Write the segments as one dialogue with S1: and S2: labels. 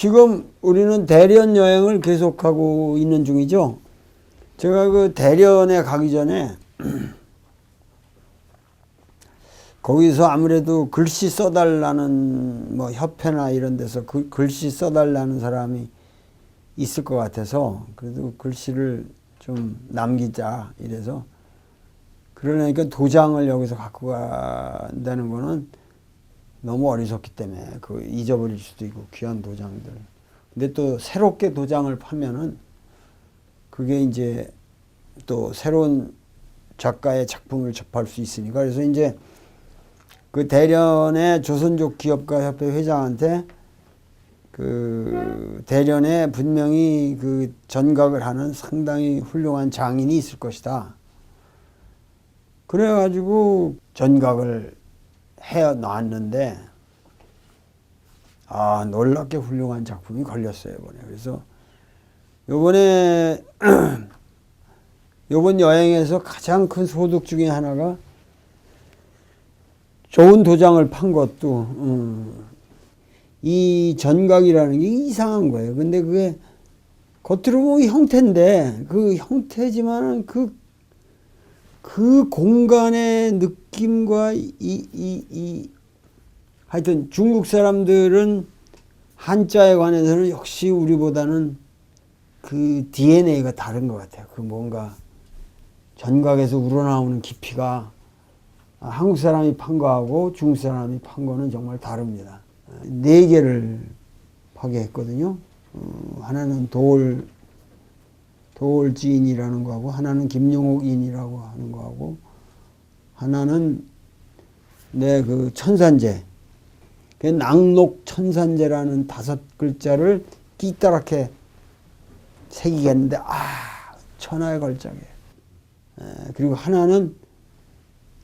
S1: 지금 우리는 대련 여행을 계속하고 있는 중이죠. 제가 그 대련에 가기 전에 거기서 아무래도 글씨 써달라는 뭐 협회나 이런 데서 글씨 써달라는 사람이 있을 것 같아서 그래도 글씨를 좀 남기자 이래서 그러니까 도장을 여기서 갖고 간다는 거는 너무 어리석기 때문에 그 잊어버릴 수도 있고 귀한 도장들. 근데 또 새롭게 도장을 파면은 그게 이제 또 새로운 작가의 작품을 접할 수 있으니까 그래서 이제 그 대련의 조선족 기업가 협회 회장한테 그 대련에 분명히 그 전각을 하는 상당히 훌륭한 장인이 있을 것이다. 그래가지고 전각을 해 놨는데 놀랍게 훌륭한 작품이 걸렸어요 이번에. 그래서 요번 여행에서 가장 큰 소득 중에 하나가 좋은 도장을 판 것도 이 전각이라는 게 이상한 거예요. 근데 그게 겉으로 보면 형태인데 그 형태지만은 그 공간의 느낌과 하여튼 중국 사람들은 한자에 관해서는 역시 우리보다는 그 DNA가 다른 것 같아요. 그 뭔가 전각에서 우러나오는 깊이가 한국 사람이 판 거하고 중국 사람이 판 거는 정말 다릅니다. 4개를 파게 했거든요. 하나는 도올지인이라는 거하고 하나는 김용옥인이라고 하는 거하고 하나는 그 천산제 그 낙록 천산제라는 5글자를 띠따랗게 새기겠는데 천하의 걸작이에요. 그리고 하나는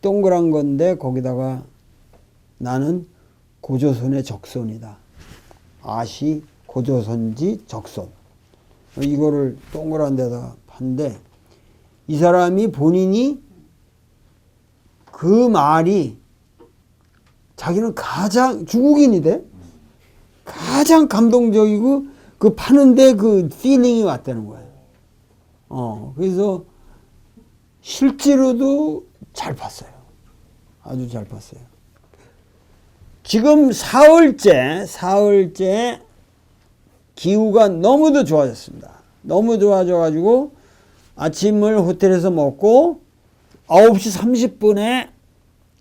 S1: 동그란 건데 거기다가 나는 고조선의 적손이다. 아시 고조선지 적손. 이거를 동그란 데다 판데 이 사람이 본인이 그 말이 자기는 가장 중국인인데 가장 감동적이고 그 파는데 그 필링이 왔다는 거예요. 그래서 실제로도 잘 팠어요. 아주 잘 팠어요. 지금 사흘째 기후가 너무도 좋아졌습니다. 너무 좋아져가지고 아침을 호텔에서 먹고 9시 30분에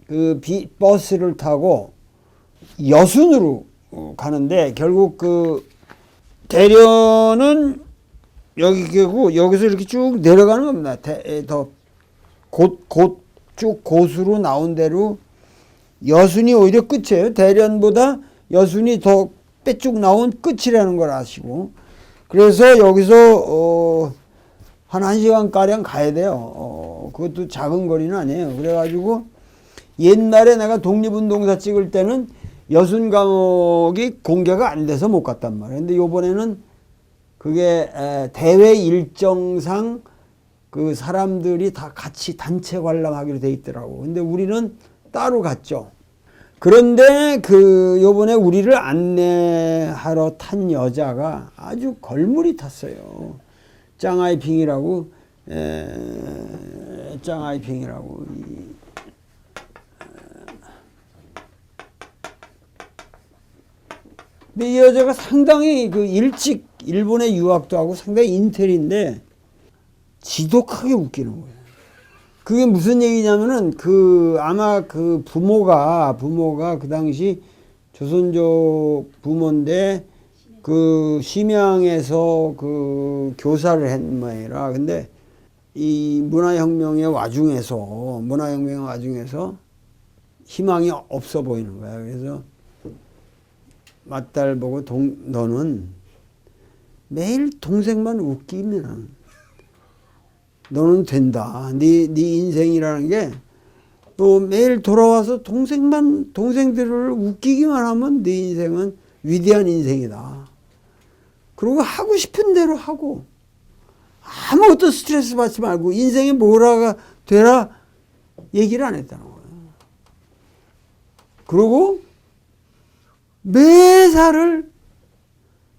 S1: 그 버스를 타고 여순으로 가는데 결국 그 대련은 여기고 여기서 이렇게 쭉 내려가는 겁니다. 더 쭉 고수로 나온 대로 여순이 오히려 끝이에요. 대련보다 여순이 더 빼쭉 나온 끝이라는 걸 아시고 그래서 여기서 한 1시간가량 가야 돼요. 그것도 작은 거리는 아니에요. 그래가지고 옛날에 내가 독립운동사 찍을 때는 여순 감옥이 공개가 안 돼서 못 갔단 말이에요. 근데 요번에는 그게 대회 일정상 그 사람들이 다 같이 단체 관람하기로 돼 있더라고. 근데 우리는 따로 갔죠. 그런데 요번에 우리를 안내하러 탄 여자가 아주 걸물이 탔어요. 짱아이핑이라고. 근데 이 여자가 상당히 일찍 일본에 유학도 하고 상당히 인텔인데 지독하게 웃기는 거예요. 그게 무슨 얘기냐면은 아마 부모가 그 당시 조선족 부모인데 심양에서 교사를 했 모양이라. 근데 이 문화혁명의 와중에서 희망이 없어 보이는 거야. 그래서 맏딸 보고 너는 매일 동생만 웃기면 너는 된다. 네 인생이라는 게 또 매일 돌아와서 동생들을 웃기기만 하면 네 인생은 위대한 인생이다. 그리고 하고 싶은 대로 하고 아무것도 스트레스 받지 말고 인생이 뭐라가 되라 얘기를 안 했다는 거예요. 그리고 매사를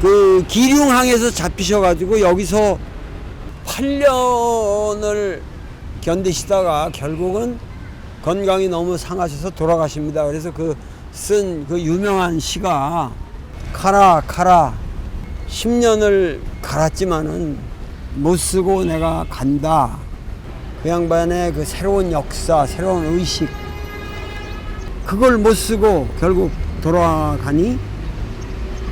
S1: 그 기륭항에서 잡히셔가지고 여기서 8년을 견디시다가 결국은 건강이 너무 상하셔서 돌아가십니다. 그래서 그 쓴 그 유명한 시가 가라 10년을 갈았지만은 못 쓰고 내가 간다. 그 양반의 그 새로운 역사, 새로운 의식 그걸 못 쓰고 결국 돌아가니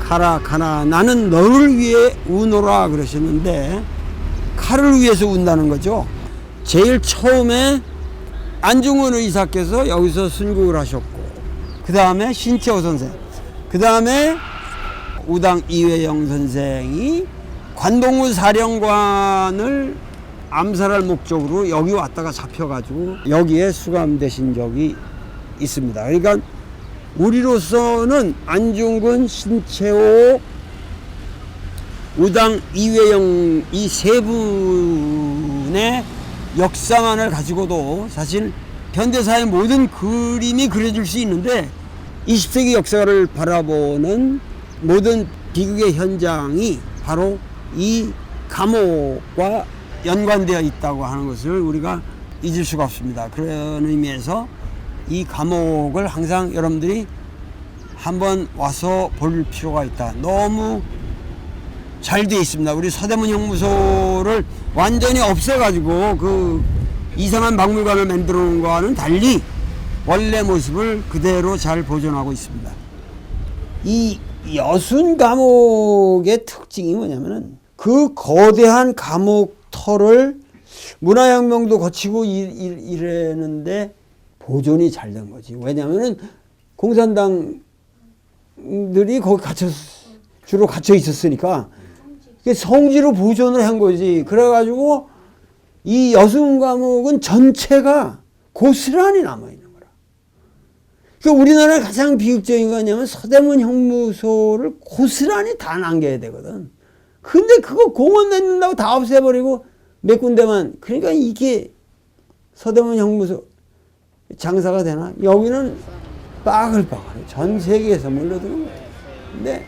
S1: 가라 나는 너를 위해 우노라 그러셨는데 칼을 위해서 운다는 거죠. 제일 처음에 안중근 의사께서 여기서 순국을 하셨고 그 다음에 신채호 선생, 그 다음에 우당 이회영 선생이 관동구 사령관을 암살할 목적으로 여기 왔다가 잡혀가지고 여기에 수감되신 적이 있습니다. 그러니까 우리로서는 안중근, 신채호, 우당 이회영 이 세 분의 역사만을 가지고도 사실 현대사의 모든 그림이 그려질 수 있는데 20세기 역사를 바라보는 모든 비극의 현장이 바로 이 감옥과 연관되어 있다고 하는 것을 우리가 잊을 수가 없습니다. 그런 의미에서 이 감옥을 항상 여러분들이 한번 와서 볼 필요가 있다. 너무 잘 되어 있습니다. 우리 서대문 형무소를 완전히 없애가지고 그 이상한 박물관을 만들어 놓은 거와는 달리 원래 모습을 그대로 잘 보존하고 있습니다. 이 여순 감옥의 특징이 뭐냐면은 그 거대한 감옥 터를 문화혁명도 거치고 이랬는데 보존이 잘 된 거지. 왜냐면은 공산당들이 거기 주로 갇혀 있었으니까 성지로 보존을 한 거지. 그래가지고 이 여순 감옥은 전체가 고스란히 남아있는 거라. 그러니까 우리나라의 가장 비극적인 거 뭐냐면 서대문 형무소를 고스란히 다 남겨야 되거든. 근데 그거 공원 낸다고 다 없애버리고 몇 군데만. 그러니까 이게 서대문 형무소 장사가 되나? 여기는 빠글빠글 전 세계에서 몰려드는 거야. 근데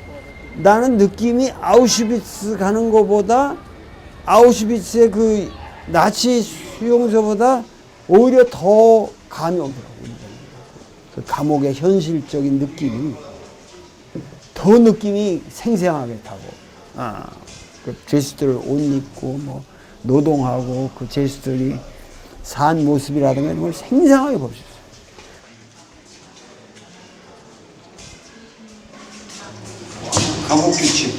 S1: 나는 느낌이 아우슈비츠 가는 거보다 아우슈비츠의 그 나치 수용소보다 오히려 더 감이 오더라고. 그 감옥의 현실적인 느낌이 더 느낌이 생생하게 타고, 그 죄수들 옷 입고 뭐 노동하고 그 죄수들이 산 모습이라든가 이런 걸 생생하게 볼 수 있어요. 감옥 규칙.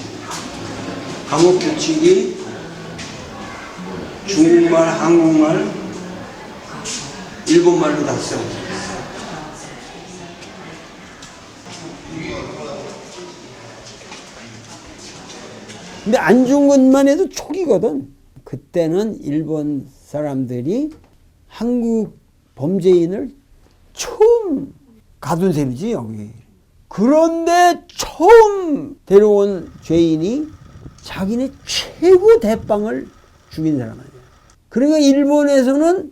S1: 감옥 규칙이 중국말, 한국말, 일본말로 다 써. 근데 안중근만 해도 초기거든. 그때는 일본 사람들이 한국 범죄인을 처음 가둔 셈이지, 여기. 그런데 처음 데려온 죄인이 자기네 최고 대빵을 죽인 사람 아니야. 그러니까 일본에서는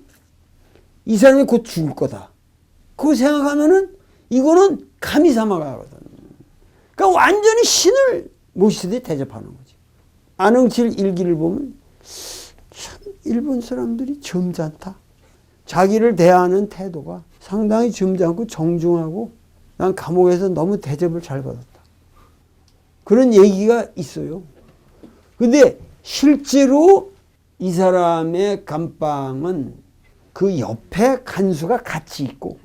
S1: 이 사람이 곧 죽을 거다. 그거 생각하면은 이거는 카미사마가거든. 그러니까 완전히 신을 모시듯이 대접하는 거지. 안흥칠 일기를 보면 참 일본 사람들이 점잖다. 자기를 대하는 태도가 상당히 점잖고 정중하고 난 감옥에서 너무 대접을 잘 받았다. 그런 얘기가 있어요. 근데 실제로 이 사람의 감방은 그 옆에 간수가 같이 있고,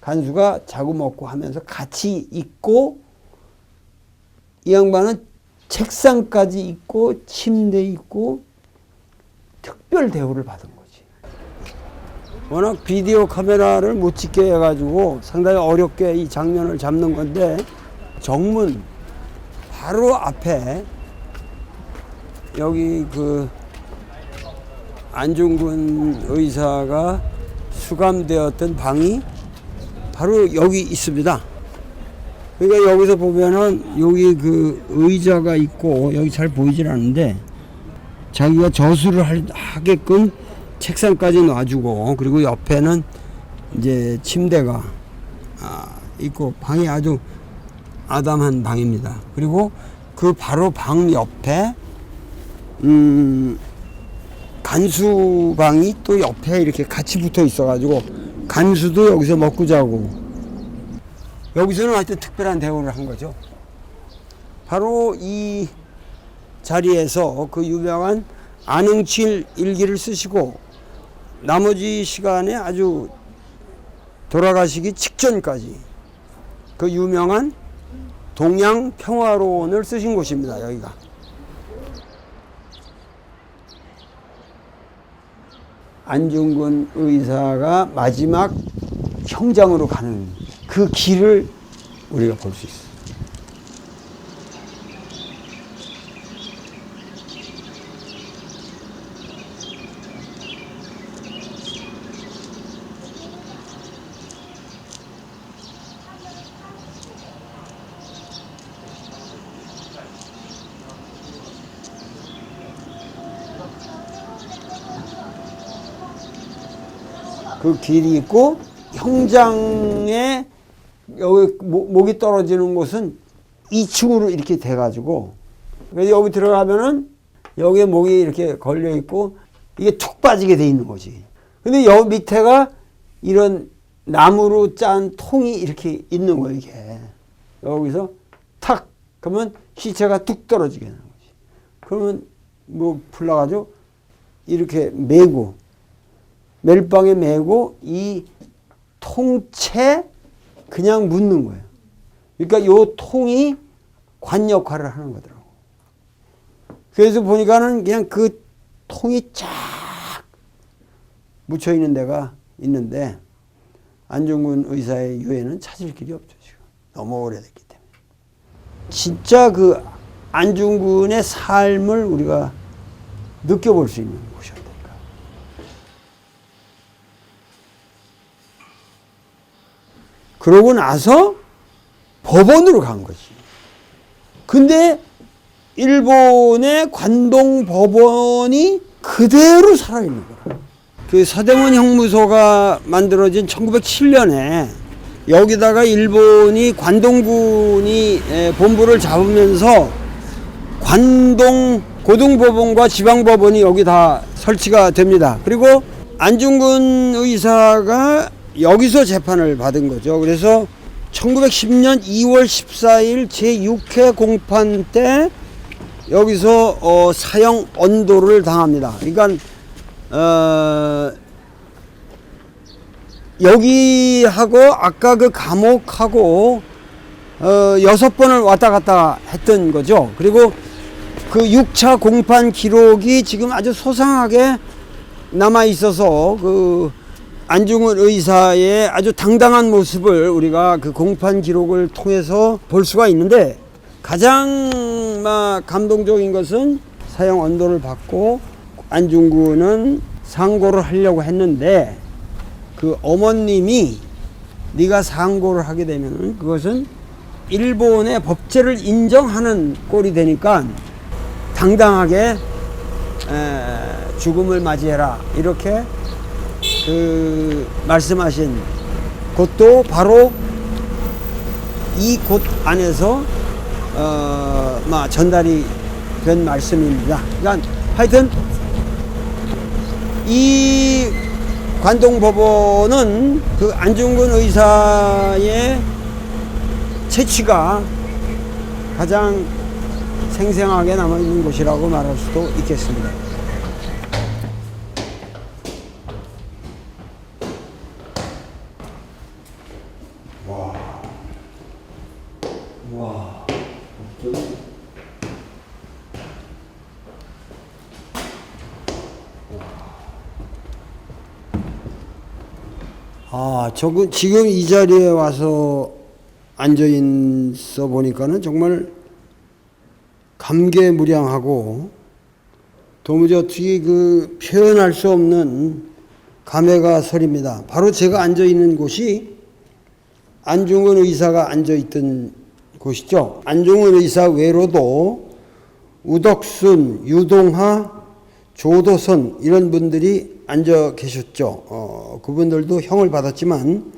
S1: 간수가 자고 먹고 하면서 같이 있고, 이 양반은 책상까지 있고 침대 있고 특별 대우를 받은 거지. 워낙 비디오 카메라를 못 찍게 해가지고 상당히 어렵게 이 장면을 잡는 건데, 정문 바로 앞에 여기 그 안중근 의사가 수감되었던 방이 바로 여기 있습니다. 그러니까 여기서 보면은 여기 그 의자가 있고, 여기 잘 보이질 않는데 자기가 저수를 하게끔 책상까지 놔주고, 그리고 옆에는 이제 침대가 있고, 방이 아주 아담한 방입니다. 그리고 그 바로 방 옆에 간수방이 또 옆에 이렇게 같이 붙어 있어가지고 간수도 여기서 먹고 자고 여기서는 하여튼 특별한 대우를 한 거죠. 바로 이 자리에서 그 유명한 안흥칠 일기를 쓰시고 나머지 시간에 아주 돌아가시기 직전까지 그 유명한 동양평화론을 쓰신 곳입니다. 여기가. 안중근 의사가 마지막 형장으로 가는 그 길을 우리가 볼 수 있어요. 그 길이 있고 형장에 여기 목이 떨어지는 곳은 2층으로 이렇게 돼가지고 그래서 여기 들어가면은 여기에 목이 이렇게 걸려 있고 이게 툭 빠지게 돼 있는 거지. 근데 여기 밑에가 이런 나무로 짠 통이 이렇게 있는 거예요. 이게 여기서 탁 그러면 시체가 뚝 떨어지게 되는 거지. 그러면 뭐 풀러가지고 이렇게 메고 멜빵에 메고 이 통채 그냥 묻는 거예요. 그러니까 요 통이 관 역할을 하는 거더라고. 그래서 보니까는 그냥 그 통이 쫙 묻혀 있는 데가 있는데 안중근 의사의 유해는 찾을 길이 없죠. 지금 너무 오래됐기 때문에. 진짜 그 안중근의 삶을 우리가 느껴볼 수 있는 곳이었다. 그러고 나서 법원으로 간 거지. 근데 일본의 관동 법원이 그대로 살아있는 거야. 그 서대문 형무소가 만들어진 1907년에 여기다가 일본이 관동군이 본부를 잡으면서 관동 고등법원과 지방법원이 여기 다 설치가 됩니다. 그리고 안중근 의사가 여기서 재판을 받은 거죠. 그래서 1910년 2월 14일 제6회 공판 때 여기서 사형 언도를 당합니다. 그러니까 여기하고 아까 그 감옥하고 6번을 왔다 갔다 했던 거죠. 그리고 그 6차 공판 기록이 지금 아주 소상하게 남아 있어서 그 안중근 의사의 아주 당당한 모습을 우리가 그 공판 기록을 통해서 볼 수가 있는데 가장 감동적인 것은 사형 언도를 받고 안중근은 상고를 하려고 했는데 그 어머님이 네가 상고를 하게 되면 그것은 일본의 법제를 인정하는 꼴이 되니까 당당하게 죽음을 맞이해라 이렇게 그 말씀하신 곳도 바로 이 곳 안에서 전달이 된 말씀입니다. 그러니까 하여튼 이 관동법원은 그 안중근 의사의 채취가 가장 생생하게 남아있는 곳이라고 말할 수도 있겠습니다. 와. 지금 이 자리에 와서 앉아 있어 보니까는 정말 감개무량하고 도무지 어떻게 그 표현할 수 없는 감회가 서립니다. 바로 제가 앉아 있는 곳이 안중근 의사가 앉아 있던 곳이죠. 안중근 의사 외로도 우덕순, 유동하, 조도선 이런 분들이 앉아 계셨죠. 그분들도 형을 받았지만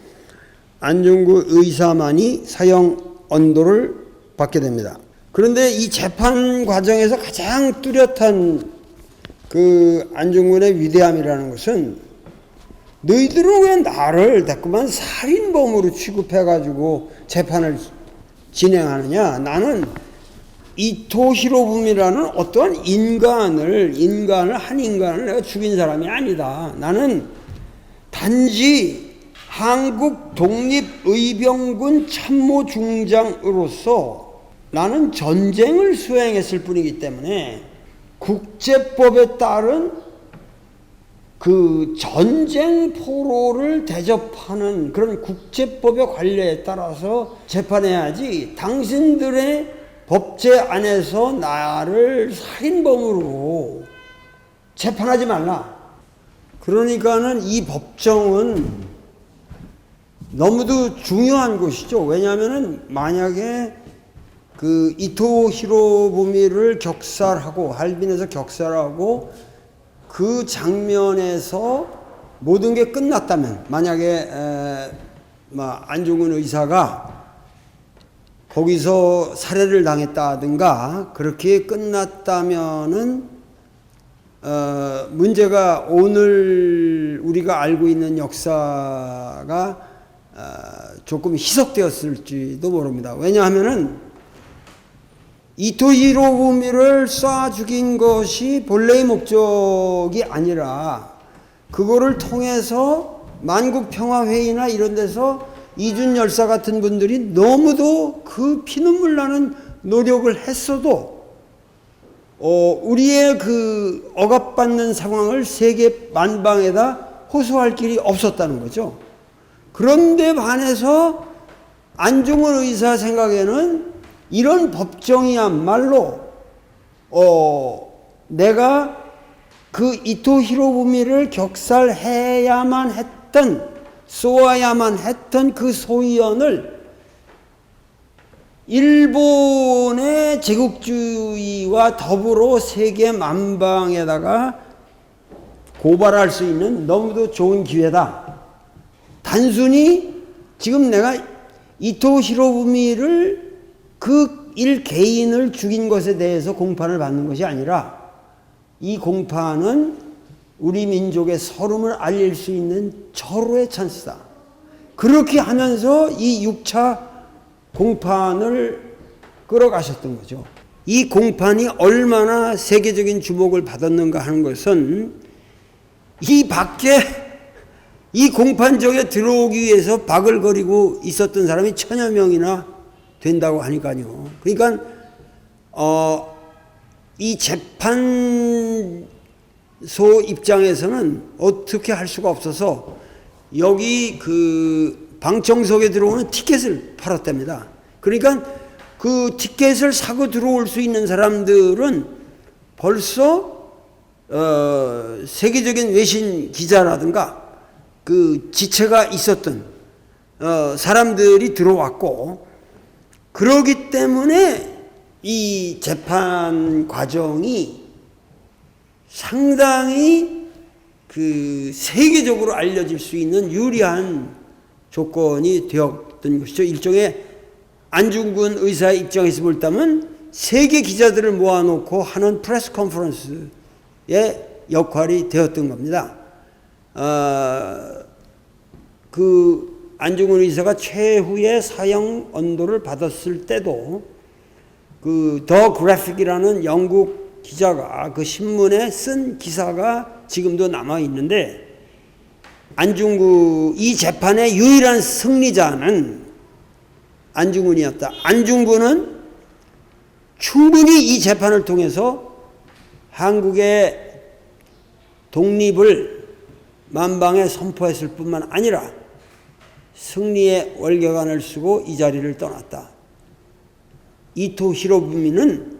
S1: 안중근 의사만이 사형 언도를 받게 됩니다. 그런데 이 재판 과정에서 가장 뚜렷한 그 안중근의 위대함이라는 것은 너희들은 왜 나를 자꾸만 살인범으로 취급해가지고 재판을 진행하느냐. 나는 이토 히로부미라는 어떠한 한 인간을 내가 죽인 사람이 아니다. 나는 단지 한국 독립의병군 참모중장으로서 나는 전쟁을 수행했을 뿐이기 때문에 국제법에 따른 그 전쟁 포로를 대접하는 그런 국제법의 관례에 따라서 재판해야지, 당신들의 법제 안에서 나를 살인범으로 재판하지 말라. 그러니까는 이 법정은 너무도 중요한 것이죠. 왜냐하면은 만약에 그 이토 히로부미를 격살하고, 할빈에서 격살하고 그 장면에서 모든 게 끝났다면, 만약에 안중근 의사가 거기서 살해를 당했다든가 그렇게 끝났다면은 문제가 오늘 우리가 알고 있는 역사가 조금 희석되었을지도 모릅니다. 왜냐하면은 이토 히로부미를 쏴 죽인 것이 본래의 목적이 아니라, 그거를 통해서 만국평화회의나 이런 데서 이준 열사 같은 분들이 너무도 그 피눈물 나는 노력을 했어도 우리의 그 억압받는 상황을 세계 만방에다 호소할 길이 없었다는 거죠. 그런데 반해서 안중근 의사 생각에는 이런 법정이야말로 내가 그 이토 히로부미를 격살해야만 했던, 쏘아야만 했던 그 소위원을 일본의 제국주의와 더불어 세계 만방에다가 고발할 수 있는 너무도 좋은 기회다. 단순히 지금 내가 이토 히로부미를 그 일 개인을 죽인 것에 대해서 공판을 받는 것이 아니라, 이 공판은 우리 민족의 서름을 알릴 수 있는 절호의 찬스다. 그렇게 하면서 이 6차 공판을 끌어가셨던 거죠. 이 공판이 얼마나 세계적인 주목을 받았는가 하는 것은 이 밖에 이 공판정에 들어오기 위해서 바글거리고 있었던 사람이 1000여 명이나 된다고 하니까요. 그러니까 이 재판소 입장에서는 어떻게 할 수가 없어서 여기 그 방청석에 들어오는 티켓을 팔았답니다. 그러니까 그 티켓을 사고 들어올 수 있는 사람들은 벌써 세계적인 외신 기자라든가 그 지체가 있었던 사람들이 들어왔고, 그러기 때문에 이 재판 과정이 상당히 그 세계적으로 알려질 수 있는 유리한 조건이 되었던 것이죠. 일종의 안중근 의사의 입장에서 볼 때면 세계 기자들을 모아놓고 하는 프레스 컨퍼런스의 역할이 되었던 겁니다. 그 안중근 의사가 최후의 사형 언도를 받았을 때도 그 더 그래픽이라는 영국 기자가 그 신문에 쓴 기사가 지금도 남아 있는데, 이 재판의 유일한 승리자는 안중근이었다. 안중근은 충분히 이 재판을 통해서 한국의 독립을 만방에 선포했을 뿐만 아니라 승리의 월계관을 쓰고 이 자리를 떠났다. 이토 히로부미는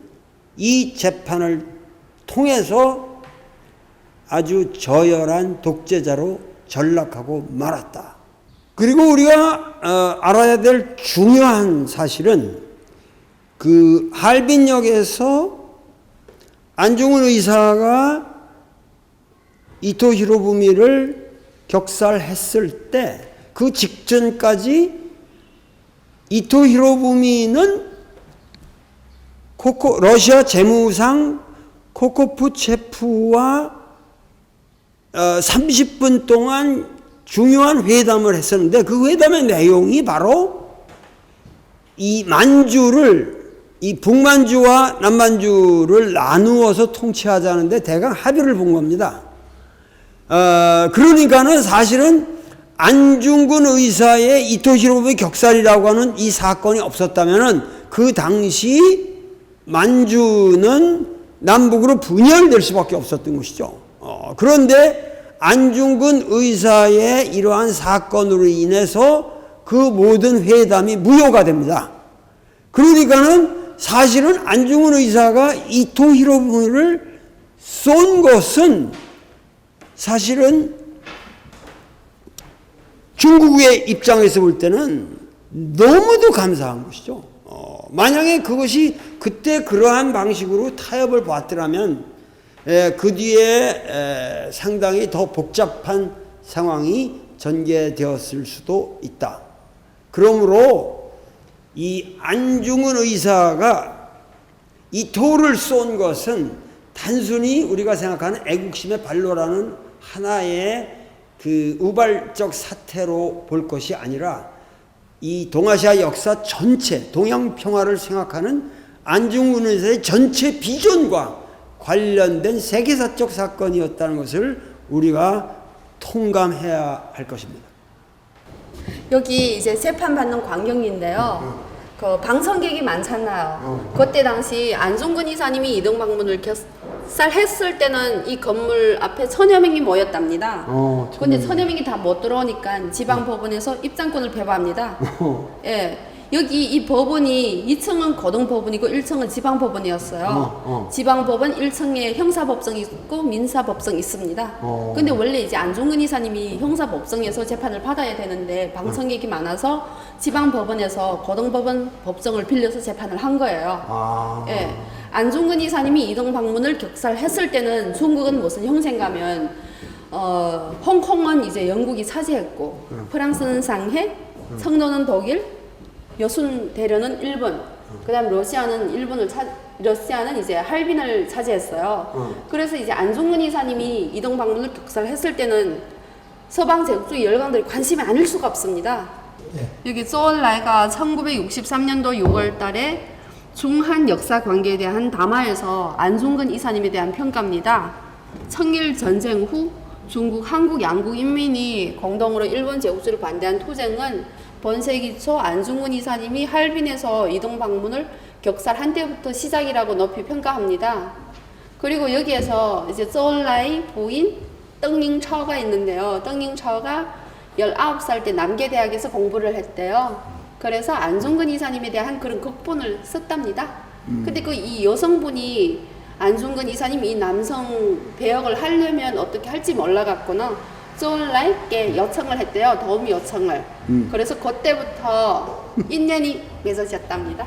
S1: 이 재판을 통해서 아주 저열한 독재자로 전락하고 말았다. 그리고 우리가 알아야 될 중요한 사실은 그 할빈역에서 안중근 의사가 이토 히로부미를 격살했을 때 그 직전까지 이토 히로부미는 러시아 재무상 코코프체프와 30분 동안 중요한 회담을 했었는데 그 회담의 내용이 바로 이 만주를 이 북만주와 남만주를 나누어서 통치하자는데 대강 합의를 본 겁니다. 그러니까는 사실은 안중근 의사의 이토 히로부미 격살이라고 하는 이 사건이 없었다면은 그 당시 만주는 남북으로 분열될 수밖에 없었던 것이죠. 그런데 안중근 의사의 이러한 사건으로 인해서 그 모든 회담이 무효가 됩니다. 그러니까는 사실은 안중근 의사가 이토 히로부미를 쏜 것은 사실은 중국의 입장에서 볼 때는 너무도 감사한 것이죠. 만약에 그것이 그때 그러한 방식으로 타협을 봤더라면 그 뒤에 상당히 더 복잡한 상황이 전개되었을 수도 있다. 그러므로 이 안중근 의사가 이토를 쏜 것은 단순히 우리가 생각하는 애국심의 발로라는 하나의 그 우발적 사태로 볼 것이 아니라 이 동아시아 역사 전체, 동양 평화를 생각하는 안중근 의사의 전체 비전과 관련된 세계사적 사건이었다는 것을 우리가 통감해야 할 것입니다.
S2: 여기 이제 재판 받는 광경인데요. 그 방청객이 많잖아요. 그때 당시 안중근 이사님이 이동 방문을 격살했을 때는 이 건물 앞에 1000여 명이 모였답니다. 근데 1000여 명이 다 못 들어오니까 지방법원에서 입장권을 배부합니다. 예. 여기 이 법원이 2층은 고등법원이고 1층은 지방법원이었어요. 지방법원 1층에 형사법정이 있고 민사법정이 있습니다. 근데 원래 이제 안중근 이사님이 형사법정에서 재판을 받아야 되는데 방청객이 많아서 지방법원에서 고등법원 법정을 빌려서 재판을 한 거예요. 예. 안중근 이사님이 이동 방문을 격살했을 때는 중국은 무슨 형세인가면 홍콩은 이제 영국이 차지했고 프랑스는 상해, 청도는 독일, 여순 대련은 일본, 그다음 러시아는 이제 할빈을 차지했어요. 그래서 이제 안중근 이사님이 이동 방문을 격살했을 때는 서방 제국주의 열강들이 관심이 아닐 수가 없습니다. 여기 쪼얼라이가 1963년도 6월 달에 중한 역사 관계에 대한 담화에서 안중근 이사님에 대한 평가입니다. 청일 전쟁 후 중국, 한국 양국 인민이 공동으로 일본 제국주의를 반대한 투쟁은 본세기 초 안중근 이사님이 할빈에서 이동 방문을 격살한 때부터 시작이라고 높이 평가합니다. 그리고 여기에서 이제 쪼얼라이 부인 덩잉차오가 있는데요. 덩잉차오가 19살 때 남계대학에서 공부를 했대요. 그래서 안중근 이사님에 대한 그런 극본을 썼답니다. 근데 그 이 여성분이 안중근 이사님이 이 남성 배역을 하려면 어떻게 할지 몰라갖고는 쪼얼라이께 요청을 했대요. 도움 요청을. 그래서 그때부터 인연이 맺어졌답니다.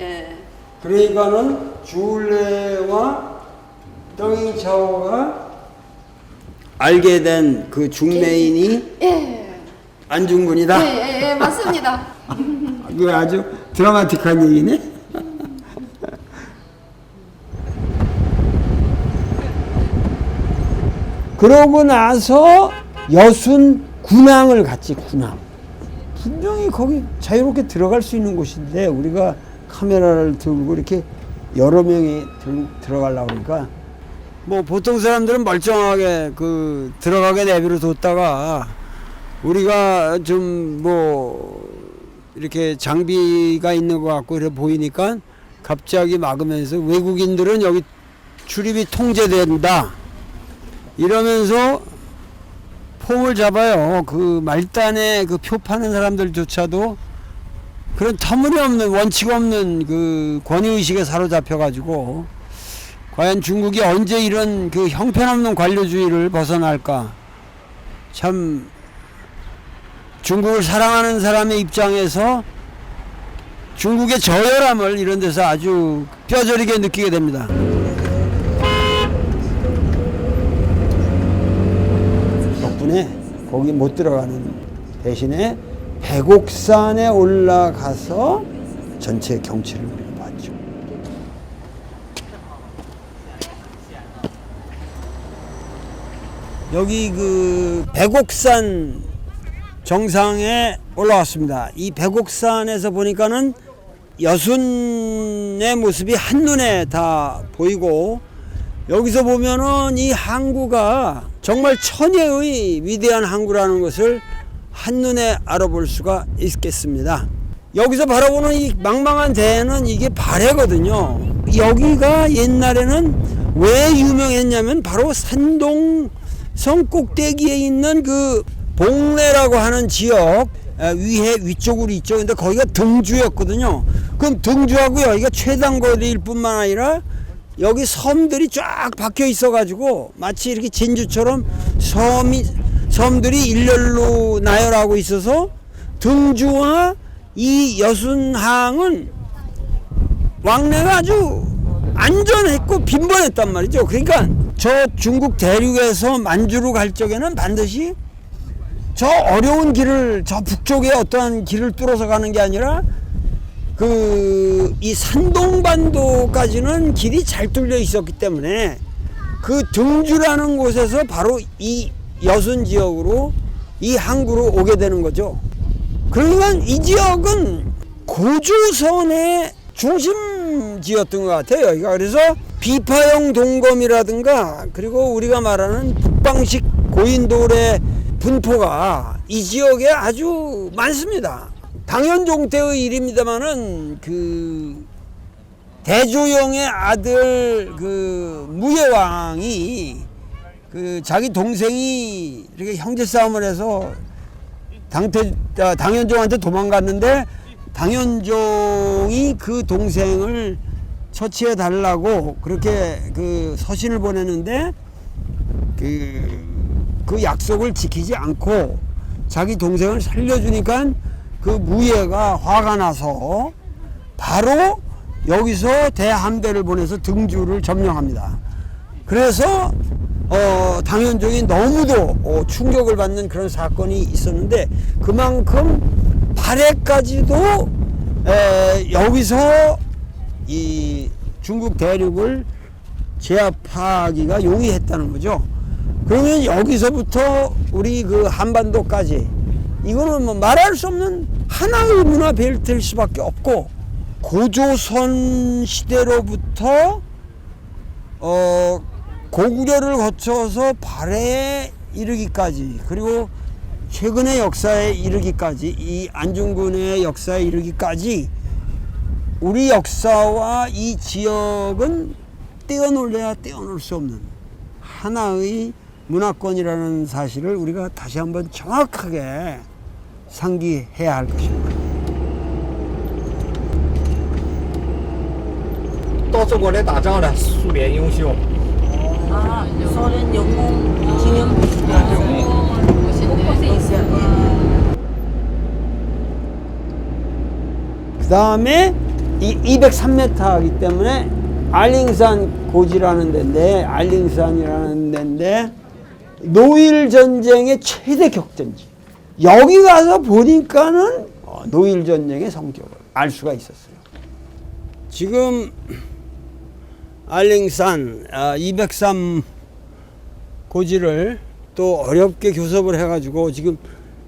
S2: 예.
S1: 그러니까는 주울레와 덩잉차오가 알게 된 그 중매인이
S2: 예.
S1: 안중근이다.
S2: 예, 맞습니다.
S1: 이거 아주 드라마틱한 얘기네. 그러고 나서 여순 군항을 갔지. 군항. 분명히 거기 자유롭게 들어갈 수 있는 곳인데 우리가 카메라를 들고 이렇게 여러 명이 들어가려고 그러니까 뭐 보통 사람들은 멀쩡하게 그 들어가게 내비로 뒀다가 우리가 좀 뭐 이렇게 장비가 있는 것 같고 그래 보이니까 갑자기 막으면서 외국인들은 여기 출입이 통제된다 이러면서 폼을 잡아요. 그 말단에 그 표 파는 사람들조차도 그런 터무니없는 원칙 없는 그 권위의식에 사로잡혀가지고 과연 중국이 언제 이런 그 형편없는 관료주의를 벗어날까. 참 중국을 사랑하는 사람의 입장에서 중국의 저열함을 이런 데서 아주 뼈저리게 느끼게 됩니다. 덕분에 거기 못 들어가는 대신에 백옥산에 올라가서 전체 경치를 우리가 봤죠. 여기 그 백옥산 정상에 올라왔습니다. 이 백옥산에서 보니까는 여순의 모습이 한눈에 다 보이고, 여기서 보면은 이 항구가 정말 천혜의 위대한 항구라는 것을 한눈에 알아볼 수가 있겠습니다. 여기서 바라보는 이 망망한 대해는 이게 발해거든요. 여기가 옛날에는 왜 유명했냐면 바로 산동성 꼭대기에 있는 그 봉래라고 하는 지역 위쪽으로 있죠. 근데 거기가 등주였거든요. 그럼 등주하고 여기가 최단거리일 뿐만 아니라 여기 섬들이 쫙 박혀 있어 가지고 마치 이렇게 진주처럼 섬들이 일렬로 나열하고 있어서 등주와 이 여순항은 왕래가 아주 안전했고 빈번했단 말이죠. 그러니까 저 중국 대륙에서 만주로 갈 적에는 반드시 저 어려운 길을, 저 북쪽에 어떠한 길을 뚫어서 가는 게 아니라 이 산동반도까지는 길이 잘 뚫려 있었기 때문에 그 등주라는 곳에서 바로 이 여순 지역으로, 이 항구로 오게 되는 거죠. 그러니까 이 지역은 고조선의 중심지였던 것 같아요, 여기가. 그래서 비파형 동검이라든가, 그리고 우리가 말하는 북방식 고인돌의 분포가 이 지역에 아주 많습니다. 당연종 때의 일입니다만은 그 대조영의 아들 그 무예왕이 그 자기 동생이 이렇게 형제 싸움을 해서 당연종한테 도망갔는데, 당연종이 그 동생을 처치해 달라고 그렇게 그 서신을 보내는데 그 약속을 지키지 않고 자기 동생을 살려주니까 그 무예가 화가 나서 바로 여기서 대함대를 보내서 등주를 점령합니다. 그래서 당연종이 너무도 충격을 받는 그런 사건이 있었는데, 그만큼 발해까지도 여기서 이 중국 대륙을 제압하기가 용이했다는 거죠. 그러면 여기서부터 우리 그 한반도까지, 이거는 뭐 말할 수 없는 하나의 문화 벨트일 수밖에 없고, 고조선 시대로부터 고구려를 거쳐서 발해에 이르기까지, 그리고 최근의 역사에 이르기까지, 이 안중근의 역사에 이르기까지 우리 역사와 이 지역은 떼어놓을래야 떼어놓을 수 없는 하나의 문화권이라는 사실을 우리가 다시 한번 정확하게 상기해야 할 것입니다.
S3: 到中国来打仗的苏联英雄。
S4: 아, 소련 영웅 기념비. 곳곳에 있어요.
S1: 그 다음에 이 203m이기 때문에 알링산 고지라는 데인데, 알링산이라는 데인데 노일 전쟁의 최대 격전지. 여기 가서 보니까는 노일 전쟁의 성격을 알 수가 있었어요. 지금 알링산 203 고지를 또 어렵게 교섭을 해가지고 지금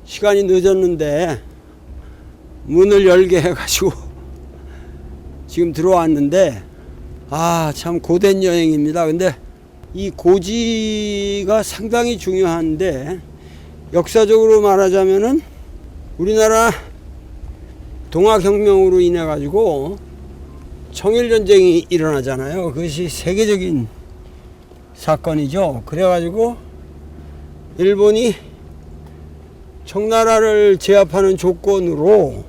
S1: 시간이 늦었는데 문을 열게 해가지고 지금 들어왔는데, 참 고된 여행입니다. 근데 이 고지가 상당히 중요한데, 역사적으로 말하자면은 우리나라 동학혁명으로 인해 가지고 청일전쟁이 일어나잖아요. 그것이 세계적인 사건이죠. 그래가지고 일본이 청나라를 제압하는 조건으로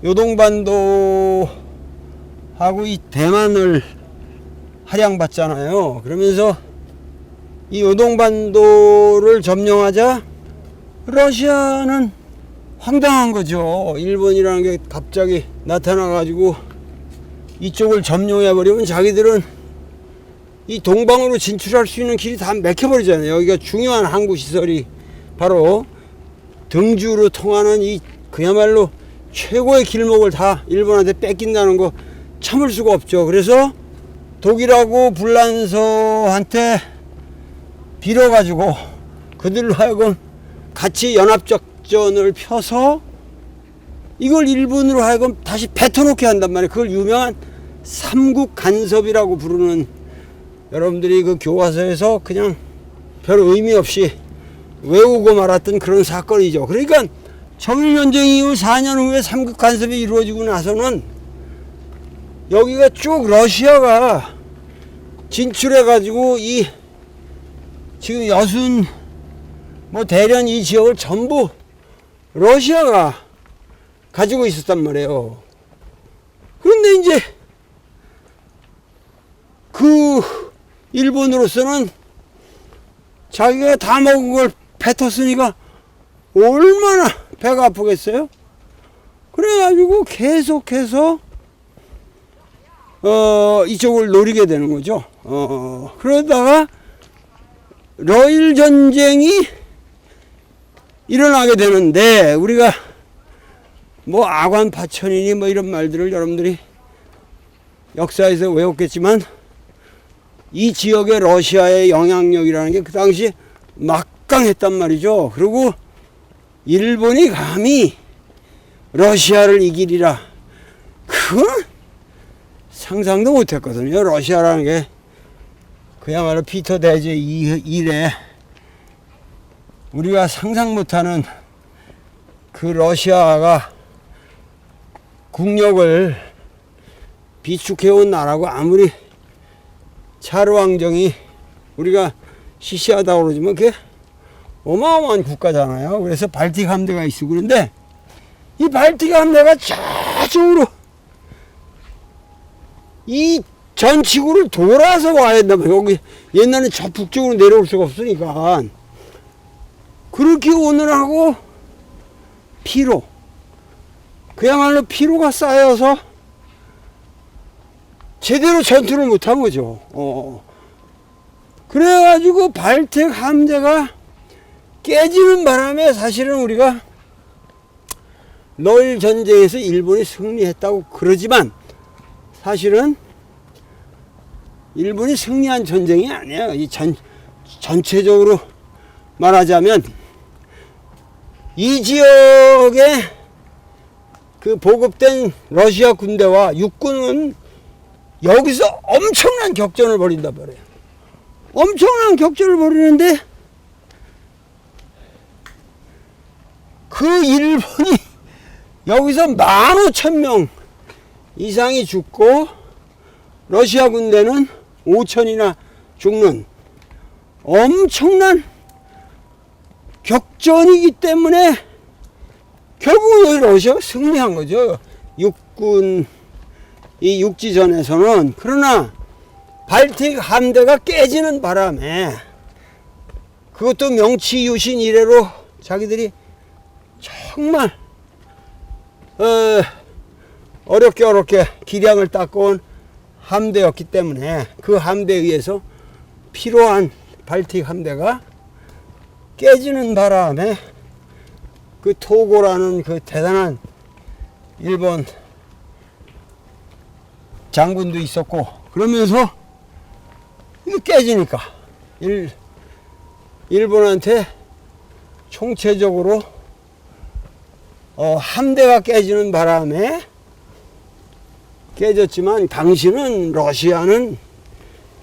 S1: 요동반도하고 이 대만을 할양받잖아요. 그러면서 이 요동반도를 점령하자 러시아는 황당한 거죠. 일본이라는 게 갑자기 나타나가지고 이쪽을 점령해버리면 자기들은 이 동방으로 진출할 수 있는 길이 다 막혀버리잖아요. 여기가 중요한 항구 시설이 바로 등주로 통하는 이 그야말로 최고의 길목을 다 일본한테 뺏긴다는 거 참을 수가 없죠. 그래서 독일하고 불란서한테 빌어가지고 그들로 하여금 같이 연합작전을 펴서 이걸 일본으로 하여금 다시 뱉어놓게 한단 말이에요. 그걸 유명한 삼국 간섭이라고 부르는, 여러분들이 그 교과서에서 그냥 별 의미 없이 외우고 말았던 그런 사건이죠. 그러니까 청일전쟁 이후 4년 후에 삼국 간섭이 이루어지고 나서는 여기가 쭉 러시아가 진출해가지고 이 지금 여순 뭐 대련 이 지역을 전부 러시아가 가지고 있었단 말이에요. 그런데 이제 그 일본으로서는 자기가 다 먹은 걸 뱉었으니까 얼마나 배가 아프겠어요? 그래가지고 계속해서 이쪽을 노리게 되는 거죠. 그러다가 러일 전쟁이 일어나게 되는데, 우리가 뭐 아관파천이니 뭐 이런 말들을 여러분들이 역사에서 외웠겠지만, 이 지역의 러시아의 영향력이라는 게 그 당시 막강했단 말이죠. 그리고 일본이 감히 러시아를 이기리라, 그건 상상도 못했거든요. 러시아라는 게 그야말로 피터 대제 이래 우리가 상상 못하는 그 러시아가 국력을 비축해온 나라고, 아무리 차르 왕정이 우리가 시시하다고 그러지만 그게 어마어마한 국가잖아요. 그래서 발틱 함대가 있고, 그런데 이 발틱 함대가 저쪽으로 이 전 지구를 돌아서 와야 된다면, 여기 옛날에 저 북쪽으로 내려올 수가 없으니까 그렇게 오느라고 피로, 그야말로 피로가 쌓여서 제대로 전투를 못한 거죠. 그래가지고 발틱 함대가 깨지는 바람에 사실은 우리가 러일 전쟁에서 일본이 승리했다고 그러지만, 사실은 일본이 승리한 전쟁이 아니에요. 전체적으로 말하자면 이 지역에 그 보급된 러시아 군대와 육군은 여기서 엄청난 격전을 벌인단 말이에요. 엄청난 격전을 벌이는데 그 일본이 여기서 15,000명 이상이 죽고 러시아 군대는 5,000이나 죽는 엄청난 격전이기 때문에 결국은 여기 러시아가 승리한 거죠. 육군 이 육지전에서는. 그러나 발틱 함대가 깨지는 바람에, 그것도 명치유신 이래로 자기들이 정말 어렵게 기량을 닦고 온 함대였기 때문에 그 함대에 의해서 필요한 발틱 함대가 깨지는 바람에 그 토고라는 그 대단한 일본 장군도 있었고, 그러면서 이거 깨지니까 일본한테 총체적으로 함대가 깨지는 바람에 깨졌지만, 당시는 러시아는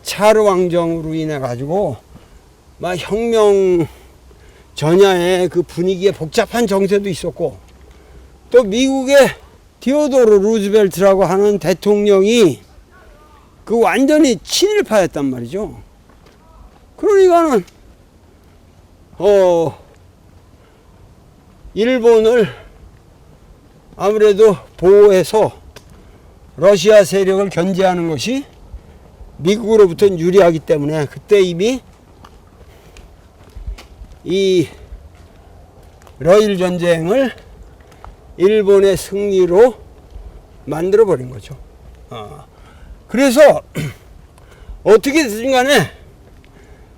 S1: 차르 왕정으로 인해 가지고 막 혁명 전야의 그 분위기에 복잡한 정세도 있었고, 또 미국의 디오도르 루즈벨트라고 하는 대통령이 그 완전히 친일파였단 말이죠. 그러니까는 일본을 아무래도 보호해서 러시아 세력을 견제하는 것이 미국으로부터는 유리하기 때문에, 그때 이미 이 러일 전쟁을 일본의 승리로 만들어 버린 거죠. 그래서 어떻게든 간에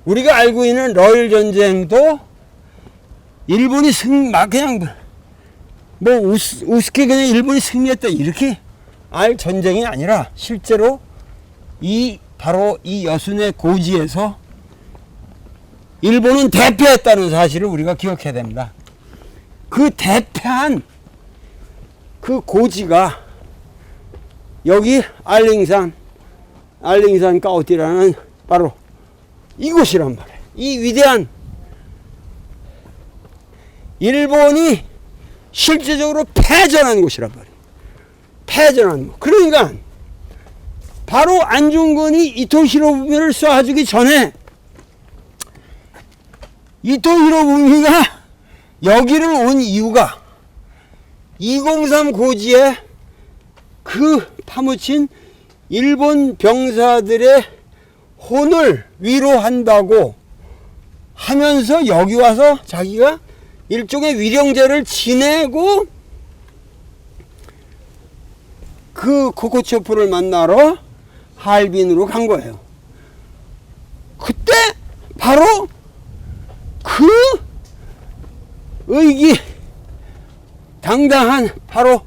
S1: 우리가 알고 있는 러일 전쟁도 일본이 그냥 뭐 우습게 그냥 일본이 승리했다 이렇게 알 전쟁이 아니라, 실제로 바로 이 여순의 고지에서 일본은 대패했다는 사실을 우리가 기억해야 됩니다. 그 대패한 그 고지가 여기 알링산 까오띠라는 바로 이곳이란 말이에요. 이 위대한 일본이 실제적으로 패전한 곳이란 말이에요. 패전한 곳. 그러니까 바로 안중근이 이토 히로부미를 쏴주기 전에 이토 히로부미가 여기를 온 이유가 203 고지에 그 파묻힌 일본 병사들의 혼을 위로한다고 하면서 여기 와서 자기가 일종의 위령제를 지내고 그 코코초프를 만나러 할빈으로 간 거예요. 그때 바로 그 의기 당당한 바로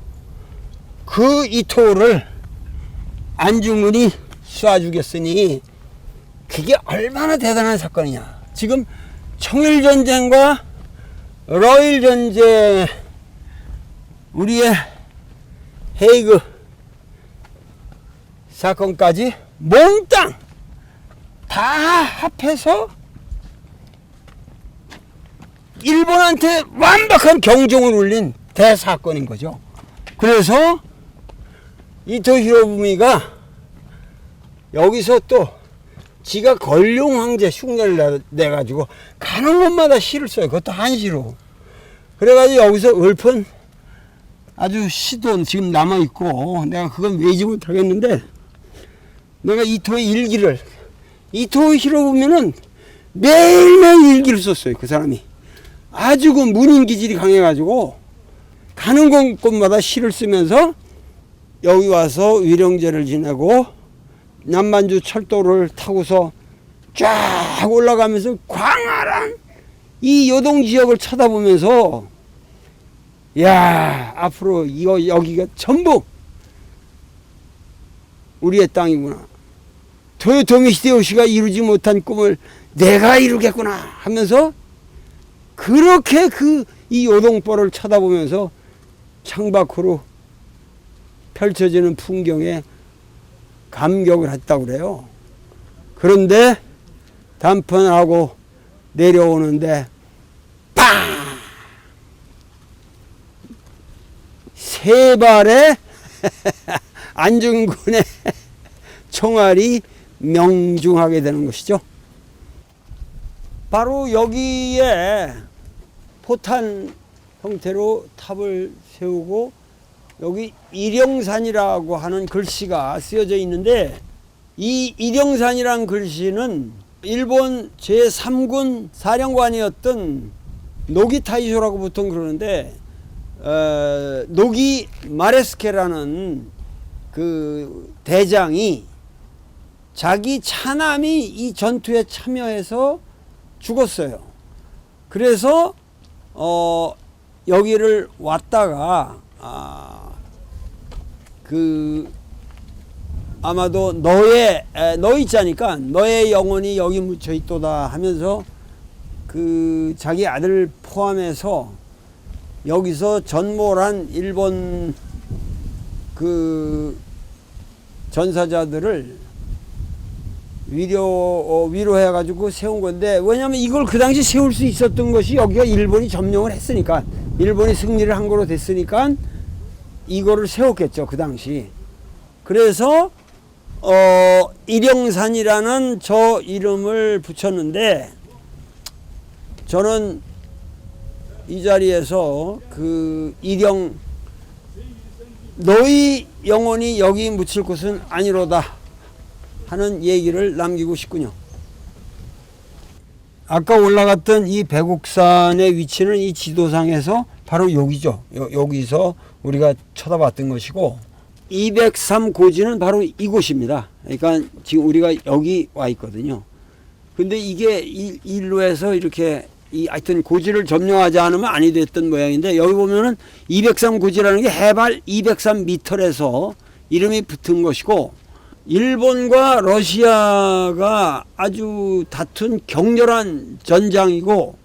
S1: 그 이토를 안중근이 쏴주겠으니 그게 얼마나 대단한 사건이냐. 지금 청일전쟁과 러일전쟁 우리의 헤이그 사건까지 몽땅 다 합해서 일본한테 완벽한 경종을 울린 대사건인 거죠. 그래서 이토 히로부미가 여기서 또 지가 걸룡 황제 흉내를 내가지고 가는 곳마다 시를 써요. 그것도 한시로. 그래가지고 여기서 읊은 아주 시도 지금 남아있고 내가 그건 외우지 못하겠는데 내가 이토의 일기를 이토 히로부미는 매일매일 일기를 썼어요. 그 사람이. 아주 그 문인 기질이 강해가지고 가는 곳마다 시를 쓰면서 여기 와서 위령제를 지내고 남만주 철도를 타고서 쫙 올라가면서 광활한 이 요동 지역을 쳐다보면서 야 앞으로 여기가 전부 우리의 땅이구나. 토요토미 히데요시가 이루지 못한 꿈을 내가 이루겠구나 하면서 그렇게 이 요동벌을 쳐다보면서 창밖으로 펼쳐지는 풍경에 감격을 했다고 그래요. 그런데 단편하고 내려오는데 빵! 세 발의 안중근의 총알이 명중하게 되는 것이죠. 바로 여기에 포탄 형태로 탑을 세우고 여기 일영산이라고 하는 글씨가 쓰여져 있는데 이 일영산이라는 글씨는 일본 제3군 사령관이었던 노기 타이쇼라고 보통 그러는데 노기 마레스케라는 그 대장이 자기 차남이 이 전투에 참여해서 죽었어요. 그래서 여기를 왔다가 아마도 너의 자니까 너의 영혼이 여기 묻혀 있도다 하면서 그 자기 아들 포함해서 여기서 전몰한 일본 그 전사자들을 위로해가지고 세운 건데, 왜냐면 이걸 그 당시 세울 수 있었던 것이 여기가 일본이 점령을 했으니까, 일본이 승리를 한 거로 됐으니까 이거를 세웠겠죠, 그 당시. 그래서 일영산이라는 저 이름을 붙였는데, 저는 이 자리에서 그 너희 영혼이 여기 묻힐 곳은 아니로다 하는 얘기를 남기고 싶군요. 아까 올라갔던 이 백옥산의 위치는 이 지도상에서 바로 여기죠. 여기서 우리가 쳐다봤던 것이고, 203 고지는 바로 이곳입니다. 그러니까 지금 우리가 여기 와 있거든요. 근데 이게 일로에서 이렇게 하여튼 고지를 점령하지 않으면 아니 됐던 모양인데, 여기 보면은 203 고지라는 게 해발 203m에서 이름이 붙은 것이고, 일본과 러시아가 아주 다툰 격렬한 전장이고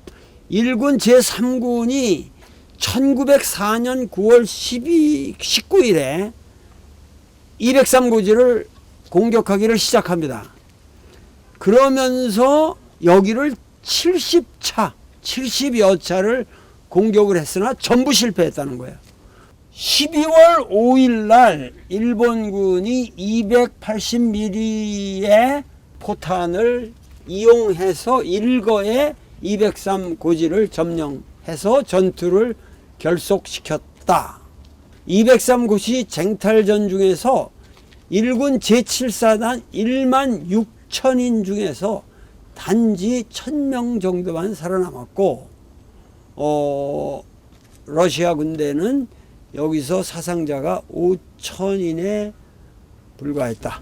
S1: 일군 제3군이 1904년 9월 19일에 203고지를 공격하기를 시작합니다. 그러면서 여기를 70여 차를 공격을 했으나 전부 실패했다는 거예요. 12월 5일 날 일본군이 280mm의 포탄을 이용해서 일거에 203고지를 점령해서 전투를 결속시켰다. 203고지 쟁탈전 중에서 일군 제7사단 1만 6천인 중에서 단지 1000명 정도만 살아남았고 러시아 군대는 여기서 사상자가 5천인에 불과했다.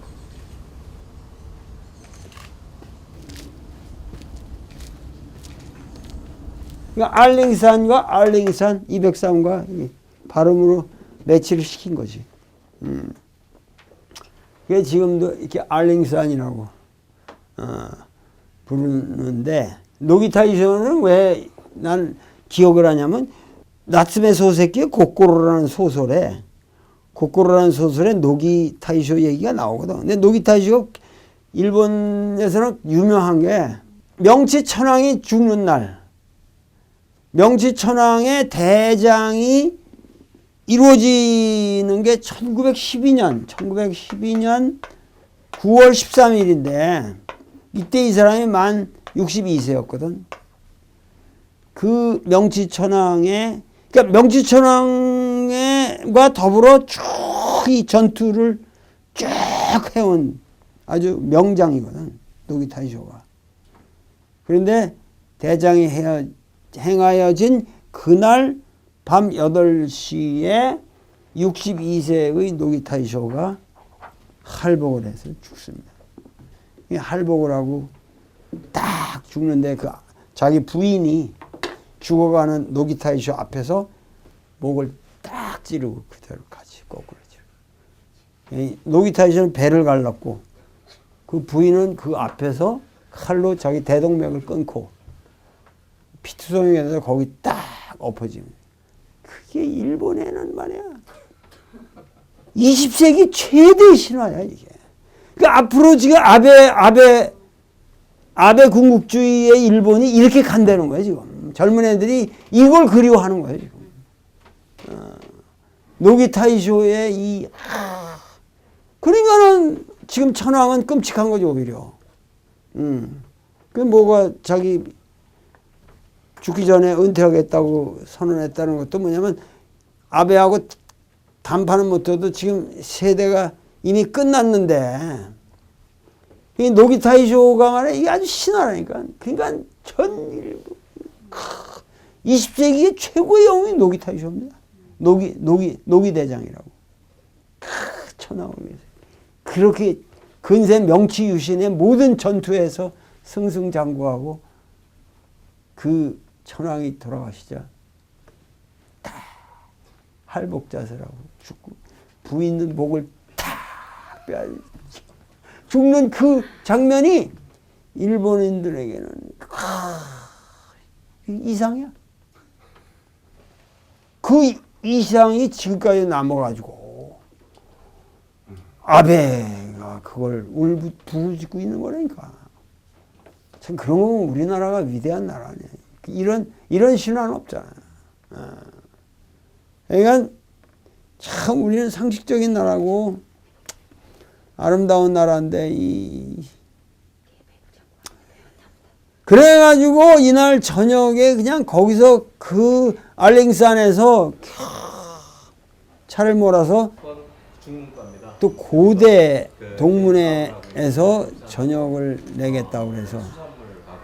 S1: 그러니까 알링산 203과 발음으로 매치를 시킨 거지. 그게 지금도 이렇게 알링산이라고 부르는데 노기타이쇼는 왜 난 기억을 하냐면 나츠메 소세키의 고코로라는 소설에 노기타이쇼 얘기가 나오거든. 근데 노기타이쇼가 일본에서는 유명한 게 명치천황이 죽는 날 명치천황의 대장이 이루어지는 게 1912년 9월 13일인데 이때 이 사람이 만 62세였거든. 그 명치천황의 그러니까 명치천황과 더불어 쭉 이 전투를 쭉 해온 아주 명장이거든. 노기타이쇼가. 그런데 대장이 행하여진 그날 밤 8시에 62세의 노기타이쇼가 할복을 해서 죽습니다. 할복을 하고 딱 죽는데 그 자기 부인이 죽어가는 노기타이쇼 앞에서 목을 딱 찌르고 그대로 같이 거꾸로 찌르고. 노기타이쇼는 배를 갈랐고 그 부인은 그 앞에서 칼로 자기 대동맥을 끊고 피투성이가 돼서 거기 딱 엎어집니다. 그게 일본에는 말이야 20세기 최대 신화야 이게. 그러니까 앞으로 지금 아베 군국주의의 일본이 이렇게 간다는 거예요 지금. 젊은 애들이 이걸 그리워하는 거예요 지금. 노기타이쇼의 그러니까는 지금 천황은 끔찍한 거죠 오히려. 그 뭐가 자기 죽기 전에 은퇴하겠다고 선언했다는 것도 뭐냐면 아베하고 단판은 못해도 지금 세대가 이미 끝났는데 이 노기타이쇼가 말이야 이게 아주 신화라니까. 그러니까 전일부 20세기의 최고의 영웅이 노기타이쇼입니다. 노기 대장이라고. 천황을 위해서 그렇게 근세 명치유신의 모든 전투에서 승승장구하고 그 천황이 돌아가시자 딱 할복자세라고 죽고 부인은 목을 탁 빼야 죽는 그 장면이 일본인들에게는 이상이야. 그 이상이 지금까지 남아가지고 아베가 그걸 부르짖고 있는 거라니까. 참 그런 거면 우리나라가 위대한 나라네. 이런 신화는 없잖아. 그러니까 참 우리는 상식적인 나라고 아름다운 나라인데 그래가지고 이날 저녁에 그냥 거기서 그 알링산에서 차를 몰아서 또 고대 동문회에서 저녁을 내겠다고 그래서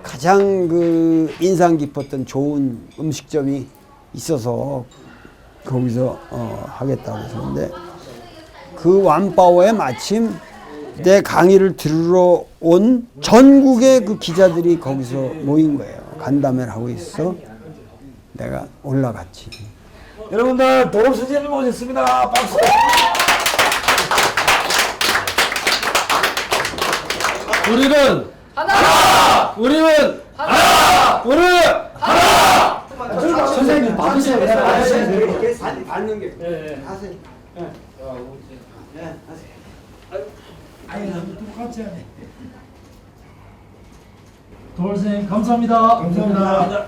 S1: 가장 그 인상 깊었던 좋은 음식점이 있어서 거기서 하겠다고 했는데 그 완바오에 마침 내 강의를 들으러 온 전국의 그 기자들이 거기서 모인 거예요. 간담회를 하고 있어. 내가 올라갔지.
S5: 여러분들 도로 선생님 모셨습니다. 박수. 우리는 하나! 우리는 하나! 우리는 하나!
S1: 선생님 받으세요. 받는 게. 하세요. 하세요.
S6: 도울 선생님 감사합니다. 감사합니다.